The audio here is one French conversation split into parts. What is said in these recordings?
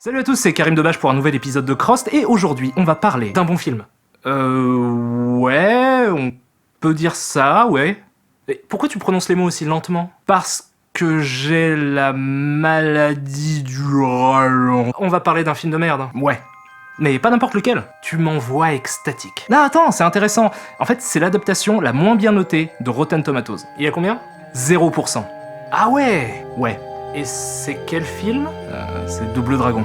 Salut à tous, c'est Karim Debache pour un nouvel épisode de Crost, et aujourd'hui on va parler d'un bon film. Ouais, on peut dire ça, ouais. Et pourquoi tu prononces les mots aussi lentement? Parce que j'ai la maladie du ralent. On va parler d'un film de merde, hein. Ouais. Mais pas n'importe lequel. Tu m'envoies extatique. Non, attends, c'est intéressant. En fait, c'est l'adaptation la moins bien notée de Rotten Tomatoes. Il y a combien? 0%. Ah ouais. Ouais. Et c'est quel film? C'est Double Dragon.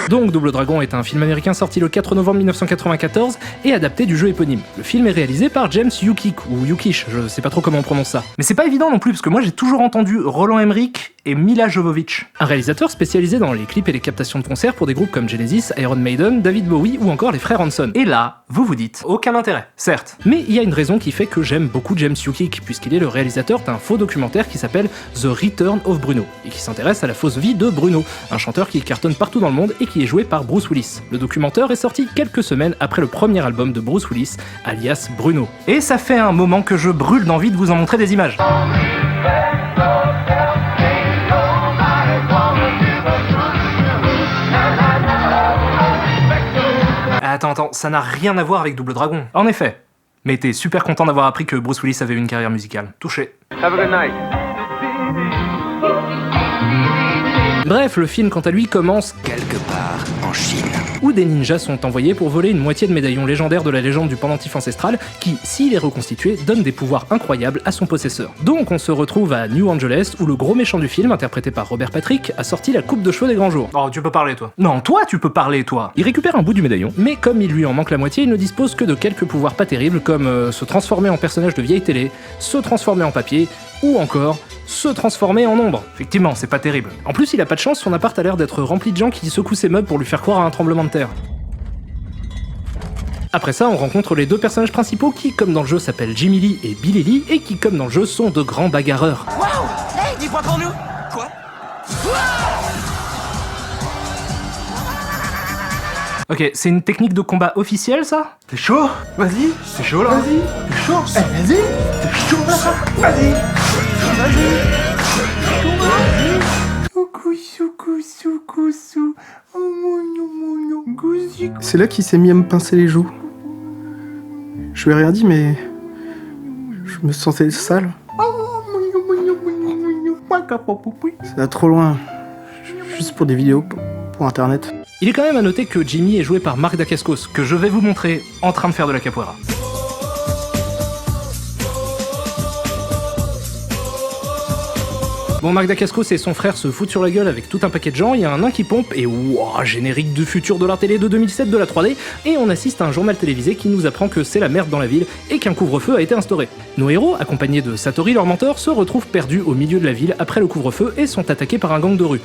Donc Double Dragon est un film américain sorti le 4 novembre 1994 et adapté du jeu éponyme. Le film est réalisé par James Yukich, ou Yukish, je sais pas trop comment on prononce ça. Mais c'est pas évident non plus, parce que moi j'ai toujours entendu Roland Emmerich et Mila Jovovich. Un réalisateur spécialisé dans les clips et les captations de concerts pour des groupes comme Genesis, Iron Maiden, David Bowie ou encore les frères Hanson. Et là, vous vous dites, aucun intérêt, certes. Mais il y a une raison qui fait que j'aime beaucoup James Yukich, puisqu'il est le réalisateur d'un faux documentaire qui s'appelle The Return of Bruno, et qui s'intéresse à la fausse vie de Bruno, un chanteur qui cartonne partout dans le monde et qui est joué par Bruce Willis. Le documentaire est sorti quelques semaines après le premier album de Bruce Willis, alias Bruno. Et ça fait un moment que je brûle d'envie de vous en montrer des images. Attends, ça n'a rien à voir avec Double Dragon. En effet. Mais t'es super content d'avoir appris que Bruce Willis avait une carrière musicale. Touché. Have a good night. Bref, le film quant à lui commence quelque part en Chine, où des ninjas sont envoyés pour voler une moitié de médaillon légendaire de la légende du pendentif ancestral qui, s'il est reconstitué, donne des pouvoirs incroyables à son possesseur. Donc on se retrouve à New Angeles où le gros méchant du film, interprété par Robert Patrick, a sorti la coupe de cheveux des grands jours. Oh, tu peux parler toi. Non, toi tu peux parler toi. Il récupère un bout du médaillon, mais comme il lui en manque la moitié, il ne dispose que de quelques pouvoirs pas terribles comme se transformer en personnage de vieille télé, se transformer en papier, ou encore se transformer en ombre. Effectivement, c'est pas terrible. En plus, il a pas de chance, son appart a l'air d'être rempli de gens qui secouent ses meubles pour lui faire croire à un tremblement de terre. Après ça, on rencontre les deux personnages principaux qui, comme dans le jeu, s'appellent Jimmy Lee et Billy Lee, et qui, comme dans le jeu, sont de grands bagarreurs. Waouh! Hey, 10 points pour nous! Quoi? Ok, c'est une technique de combat officielle, ça? T'es chaud? Vas-y. T'es chaud là? Vas-y. T'es chaud? Eh, vas-y. T'es chaud là? Vas-y. C'est là qu'il s'est mis à me pincer les joues. Je lui ai rien dit, mais je me sentais sale. Ça va trop loin. Juste pour des vidéos pour internet. Il est quand même à noter que Jimmy est joué par Marc Dacascos, que je vais vous montrer en train de faire de la capoeira. Bon, Marc Dacascos et son frère se foutent sur la gueule avec tout un paquet de gens, il y a un nain qui pompe, et wouah, générique du futur de la télé de 2007 de la 3D, et on assiste à un journal télévisé qui nous apprend que c'est la merde dans la ville, et qu'un couvre-feu a été instauré. Nos héros, accompagnés de Satori, leur mentor, se retrouvent perdus au milieu de la ville après le couvre-feu et sont attaqués par un gang de rue.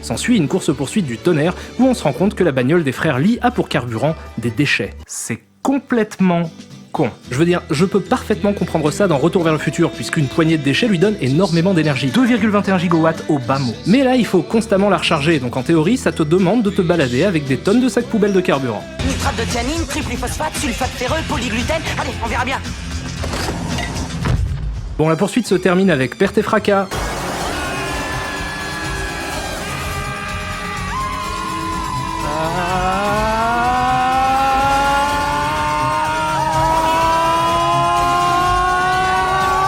S'ensuit une course-poursuite du tonnerre, où on se rend compte que la bagnole des frères Lee a pour carburant des déchets. C'est complètement con. Je veux dire, je peux parfaitement comprendre ça dans Retour vers le futur, puisqu'une poignée de déchets lui donne énormément d'énergie. 2,21 gigawatts au bas mot. Mais là, il faut constamment la recharger, donc en théorie, ça te demande de te balader avec des tonnes de sacs poubelles de carburant. Nitrate de thianine, triple-phosphate, sulfate ferreux, polyglutène. Allez, on verra bien. Bon, la poursuite se termine avec perte et fracas.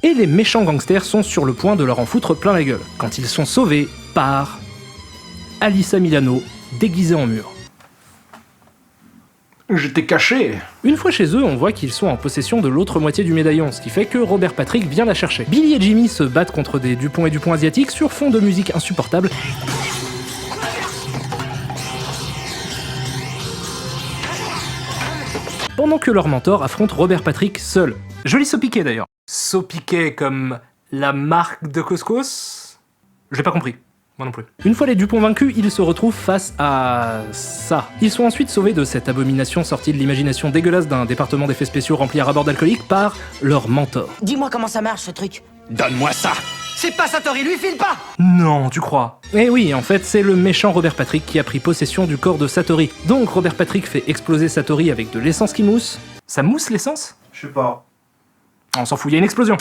Et les méchants gangsters sont sur le point de leur en foutre plein la gueule, quand ils sont sauvés par Alyssa Milano, déguisée en mur. J'étais caché. Une fois chez eux, on voit qu'ils sont en possession de l'autre moitié du médaillon, ce qui fait que Robert Patrick vient la chercher. Billy et Jimmy se battent contre des Dupont et Dupont asiatiques sur fond de musique insupportable. Pendant que leur mentor affronte Robert Patrick seul. Joli saupiquet d'ailleurs. Saupiquet comme la marque de couscous? J'ai pas compris. Moi non plus. Une fois les Dupont vaincus, ils se retrouvent face à ça. Ils sont ensuite sauvés de cette abomination sortie de l'imagination dégueulasse d'un département d'effets spéciaux rempli à ras-bord d'alcoolique par leur mentor. Dis-moi comment ça marche ce truc. Donne-moi ça. C'est pas Satori, lui file pas. Non, tu crois? Eh oui, en fait, c'est le méchant Robert Patrick qui a pris possession du corps de Satori. Donc Robert Patrick fait exploser Satori avec de l'essence qui mousse. Ça mousse l'essence? Je sais pas. On s'en fout, il y a une explosion.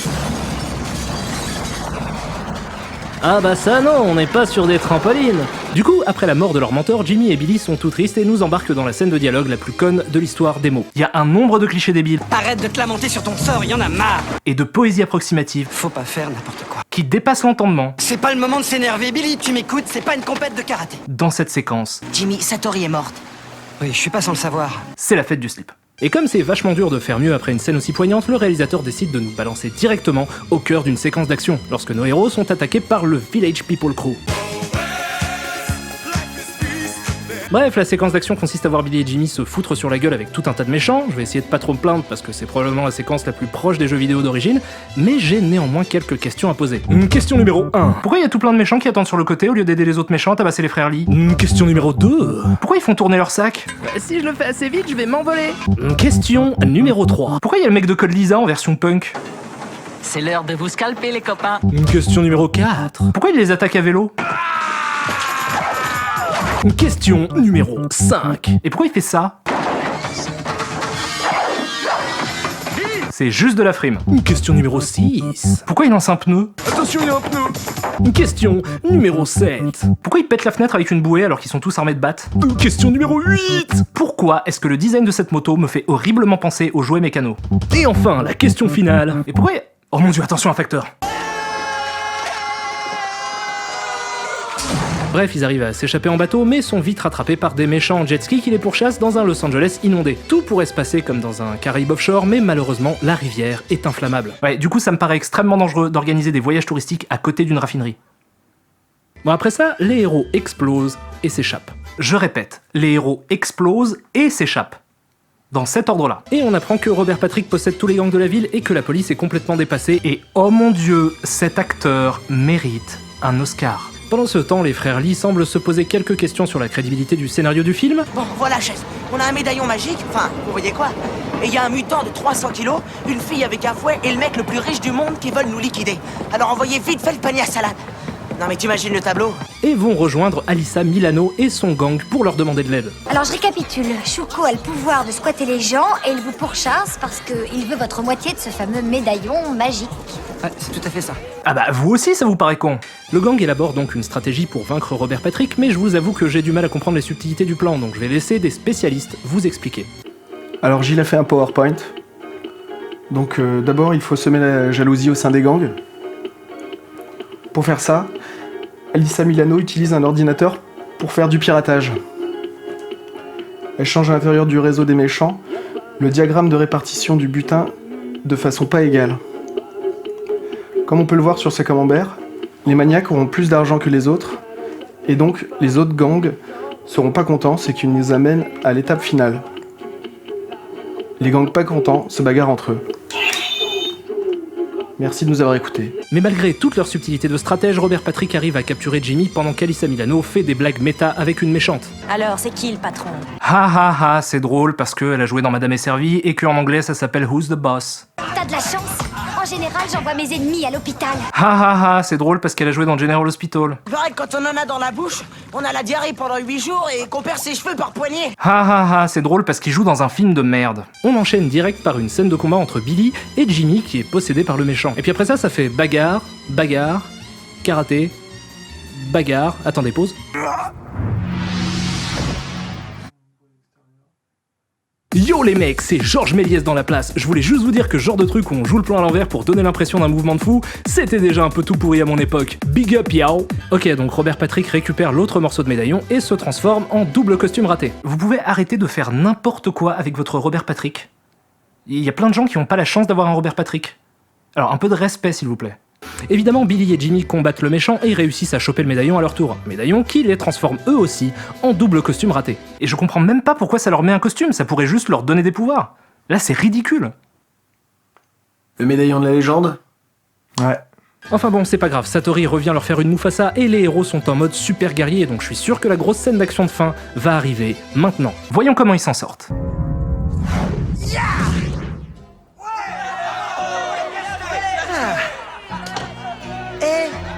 Ah bah ça non, on n'est pas sur des trampolines. Du coup, après la mort de leur mentor, Jimmy et Billy sont tout tristes et nous embarquent dans la scène de dialogue la plus conne de l'histoire des mots. Il y a un nombre de clichés débiles. Arrête de te lamenter sur ton sort, y en a marre. Et de poésie approximative. Faut pas faire n'importe quoi. Qui dépassent l'entendement. C'est pas le moment de s'énerver, Billy, tu m'écoutes, c'est pas une compète de karaté. Dans cette séquence. Jimmy, Satori est morte. Oui, je suis pas sans le savoir. C'est la fête du slip. Et comme c'est vachement dur de faire mieux après une scène aussi poignante, le réalisateur décide de nous balancer directement au cœur d'une séquence d'action, lorsque nos héros sont attaqués par le Village People Crew. Bref, la séquence d'action consiste à voir Billy et Jimmy se foutre sur la gueule avec tout un tas de méchants. Je vais essayer de pas trop me plaindre parce que c'est probablement la séquence la plus proche des jeux vidéo d'origine, mais j'ai néanmoins quelques questions à poser. Question numéro 1. Pourquoi il y a tout plein de méchants qui attendent sur le côté au lieu d'aider les autres méchants à tabasser les frères Lee? Question numéro 2. Pourquoi ils font tourner leur sac? Si je le fais assez vite, je vais m'envoler. Question numéro 3. Pourquoi il y a le mec de Code Lisa en version punk? C'est l'heure de vous scalper, les copains. Question numéro 4. Pourquoi il les attaque à vélo? Question numéro 5. Et pourquoi il fait ça? C'est juste de la frime. Question numéro 6. Pourquoi il lance un pneu? Attention, il y a un pneu. Question numéro 7. Pourquoi il pète la fenêtre avec une bouée alors qu'ils sont tous armés de battes? Question numéro 8. Pourquoi est-ce que le design de cette moto me fait horriblement penser aux jouets mécanos? Et enfin, la question finale. Et pourquoi... Oh mon dieu, attention, un facteur. Bref, ils arrivent à s'échapper en bateau, mais sont vite rattrapés par des méchants en jet ski qui les pourchassent dans un Los Angeles inondé. Tout pourrait se passer comme dans un Caraïbe offshore, mais malheureusement, la rivière est inflammable. Ouais, du coup, ça me paraît extrêmement dangereux d'organiser des voyages touristiques à côté d'une raffinerie. Bon, après ça, les héros explosent et s'échappent. Je répète, les héros explosent et s'échappent. Dans cet ordre-là. Et on apprend que Robert Patrick possède tous les gangs de la ville et que la police est complètement dépassée. Et oh mon dieu, cet acteur mérite un Oscar. Pendant ce temps, les frères Lee semblent se poser quelques questions sur la crédibilité du scénario du film. Bon, voilà, chef. On a un médaillon magique, enfin, vous voyez quoi? Et il y a un mutant de 300 kilos, une fille avec un fouet et le mec le plus riche du monde qui veulent nous liquider. Alors envoyez vite fait le panier à salade. Non mais t'imagines le tableau? Et vont rejoindre Alyssa Milano et son gang pour leur demander de l'aide. Alors je récapitule, Shuko a le pouvoir de squatter les gens et il vous pourchasse parce qu'il veut votre moitié de ce fameux médaillon magique. Ouais, c'est tout à fait ça. Ah bah vous aussi ça vous paraît con. Le gang élabore donc une stratégie pour vaincre Robert Patrick, mais je vous avoue que j'ai du mal à comprendre les subtilités du plan, donc je vais laisser des spécialistes vous expliquer. Alors Gilles a fait un PowerPoint. Donc d'abord il faut semer la jalousie au sein des gangs. Pour faire ça, Alyssa Milano utilise un ordinateur pour faire du piratage. Elle change à l'intérieur du réseau des méchants le diagramme de répartition du butin de façon pas égale. Comme on peut le voir sur ce camembert, les maniaques auront plus d'argent que les autres, et donc les autres gangs seront pas contents, ce qui nous amène à l'étape finale. Les gangs pas contents se bagarrent entre eux. Merci de nous avoir écoutés. Mais malgré toute leur subtilité de stratège, Robert Patrick arrive à capturer Jimmy pendant qu'Alyssa Milano fait des blagues méta avec une méchante. Alors, c'est qui le patron? Ha ha ha, c'est drôle parce qu'elle a joué dans Madame est servie et qu'en anglais ça s'appelle Who's the Boss. T'as de la chance. En général, j'envoie mes ennemis à l'hôpital. Ha ha ha, c'est drôle parce qu'elle a joué dans General Hospital. Il paraît que quand on en a dans la bouche, on a la diarrhée pendant 8 jours et qu'on perd ses cheveux par poignée. Ha ha ha, c'est drôle parce qu'il joue dans un film de merde. On enchaîne direct par une scène de combat entre Billy et Jimmy qui est possédé par le méchant. Et puis après ça fait bagarre, bagarre, karaté, bagarre. Attendez, pause. Yo les mecs, c'est Georges Méliès dans la place. Je voulais juste vous dire que ce genre de truc où on joue le plan à l'envers pour donner l'impression d'un mouvement de fou, c'était déjà un peu tout pourri à mon époque. Big up yao. Ok, donc Robert Patrick récupère l'autre morceau de médaillon et se transforme en double costume raté. Vous pouvez arrêter de faire n'importe quoi avec votre Robert Patrick. Il y a plein de gens qui n'ont pas la chance d'avoir un Robert Patrick. Alors un peu de respect s'il vous plaît. Évidemment, Billy et Jimmy combattent le méchant et réussissent à choper le médaillon à leur tour. Médaillon qui les transforme eux aussi en double costume raté. Et je comprends même pas pourquoi ça leur met un costume, ça pourrait juste leur donner des pouvoirs. Là, c'est ridicule. Le médaillon de la légende? Ouais. Enfin bon, c'est pas grave, Satori revient leur faire une Mufasa et les héros sont en mode super guerrier, donc je suis sûr que la grosse scène d'action de fin va arriver maintenant. Voyons comment ils s'en sortent.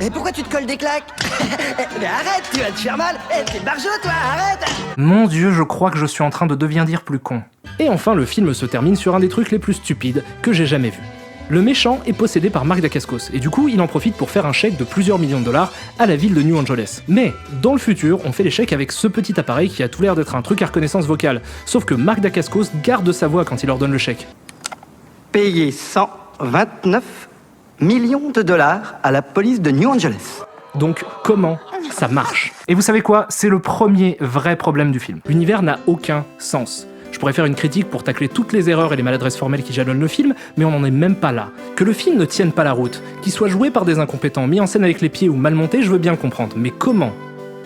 Et pourquoi tu te colles des claques? Mais arrête, tu vas te faire mal. T'es le barjot, toi, arrête. Mon dieu, je crois que je suis en train de devenir plus con. Et enfin, le film se termine sur un des trucs les plus stupides que j'ai jamais vu. Le méchant est possédé par Mark Dacascos, et du coup il en profite pour faire un chèque de plusieurs millions de dollars à la ville de New Angeles. Mais, dans le futur, on fait les chèques avec ce petit appareil qui a tout l'air d'être un truc à reconnaissance vocale, sauf que Mark Dacascos garde sa voix quand il leur donne le chèque. Payer 129 millions de dollars à la police de New Angeles. Donc comment ça marche? Et vous savez quoi? C'est le premier vrai problème du film. L'univers n'a aucun sens. Je pourrais faire une critique pour tacler toutes les erreurs et les maladresses formelles qui jalonnent le film, mais on n'en est même pas là. Que le film ne tienne pas la route, qu'il soit joué par des incompétents, mis en scène avec les pieds ou mal monté, je veux bien le comprendre. Mais comment?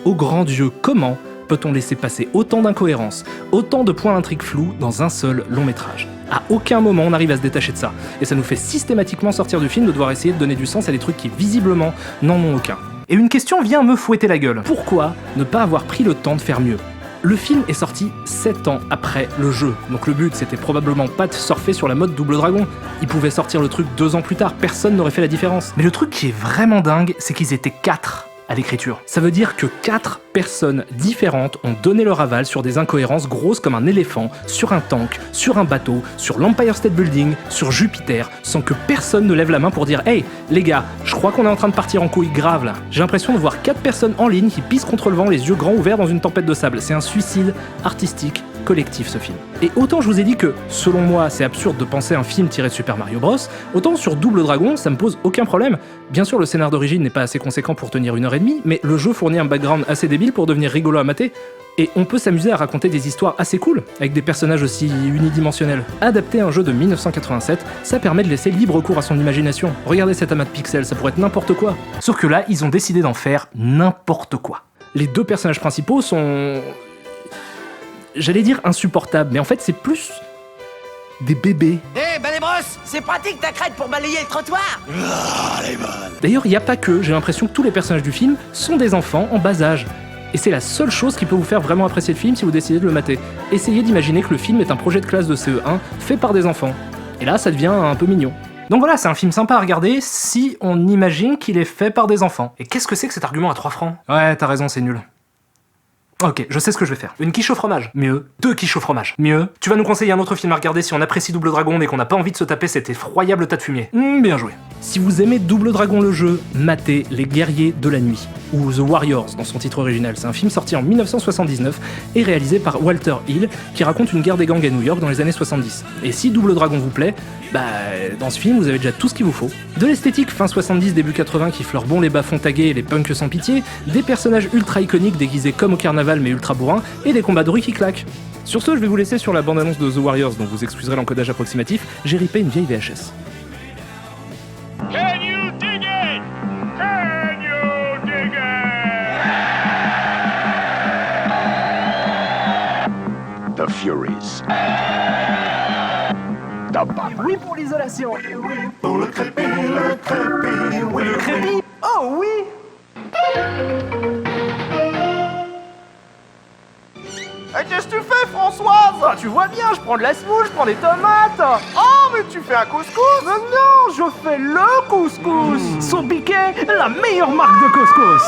Ô grand Dieu, comment peut-on laisser passer autant d'incohérences, autant de points d'intrigue flous dans un seul long métrage? À aucun moment on arrive à se détacher de ça, et ça nous fait systématiquement sortir du film de devoir essayer de donner du sens à des trucs qui visiblement n'en ont aucun. Et une question vient me fouetter la gueule. Pourquoi ne pas avoir pris le temps de faire mieux? Le film est sorti 7 ans après le jeu, donc le but c'était probablement pas de surfer sur la mode Double Dragon. Ils pouvaient sortir le truc 2 ans plus tard, personne n'aurait fait la différence. Mais le truc qui est vraiment dingue, c'est qu'ils étaient 4 à l'écriture. Ça veut dire que 4 personnes différentes ont donné leur aval sur des incohérences grosses comme un éléphant, sur un tank, sur un bateau, sur l'Empire State Building, sur Jupiter, sans que personne ne lève la main pour dire « Hey, les gars, je crois qu'on est en train de partir en couille grave là ». J'ai l'impression de voir 4 personnes en ligne qui pissent contre le vent, les yeux grands ouverts dans une tempête de sable. C'est un suicide artistique collectif ce film. Et autant je vous ai dit que, selon moi, c'est absurde de penser un film tiré de Super Mario Bros, autant sur Double Dragon, ça me pose aucun problème. Bien sûr, le scénar d'origine n'est pas assez conséquent pour tenir 1h30, mais le jeu fournit un background assez débile pour devenir rigolo à mater, et on peut s'amuser à raconter des histoires assez cool, avec des personnages aussi unidimensionnels. Adapter un jeu de 1987, ça permet de laisser libre cours à son imagination. Regardez cet amas de pixels, ça pourrait être n'importe quoi. Sauf que là, ils ont décidé d'en faire n'importe quoi. Les 2 personnages principaux sont... J'allais dire insupportables, mais en fait c'est plus... des bébés. Hé, balai brosse, c'est pratique ta crête pour balayer le trottoir. D'ailleurs, il n'y a pas que, j'ai l'impression que tous les personnages du film sont des enfants en bas âge. Et c'est la seule chose qui peut vous faire vraiment apprécier le film si vous décidez de le mater. Essayez d'imaginer que le film est un projet de classe de CE1 fait par des enfants. Et là, ça devient un peu mignon. Donc voilà, c'est un film sympa à regarder si on imagine qu'il est fait par des enfants. Et qu'est-ce que c'est que cet argument à 3 francs? Ouais, t'as raison, c'est nul. Ok, je sais ce que je vais faire. Une quiche au fromage. Mieux. 2 quiches au fromage. Mieux. Tu vas nous conseiller un autre film à regarder si on apprécie Double Dragon mais qu'on n'a pas envie de se taper cet effroyable tas de fumier. Bien joué. Si vous aimez Double Dragon le jeu, matez Les Guerriers de la Nuit, ou The Warriors dans son titre original. C'est un film sorti en 1979 et réalisé par Walter Hill qui raconte une guerre des gangs à New York dans les années 70. Et si Double Dragon vous plaît, dans ce film vous avez déjà tout ce qu'il vous faut. De l'esthétique fin 70, début 80 qui fleure bon les bas-fonds tagués et les punks sans pitié, des personnages ultra iconiques déguisés comme au carnaval mais ultra bourrins, et des combats de rue qui claquent. Sur ce, je vais vous laisser sur la bande-annonce de The Warriors, dont vous excuserez l'encodage approximatif, j'ai ripé une vieille VHS. Can you dig it? Can you dig it? The Furies. The Bomber. Oui pour l'isolation. Pour le crépi, oui. Le crépi. Oh oui. Qu'est-ce que tu fais, Françoise? Tu vois bien, je prends de la semoule, je prends des tomates. Oh, mais tu fais un couscous? Non, je fais le couscous. Sopiquet, la meilleure marque de couscous.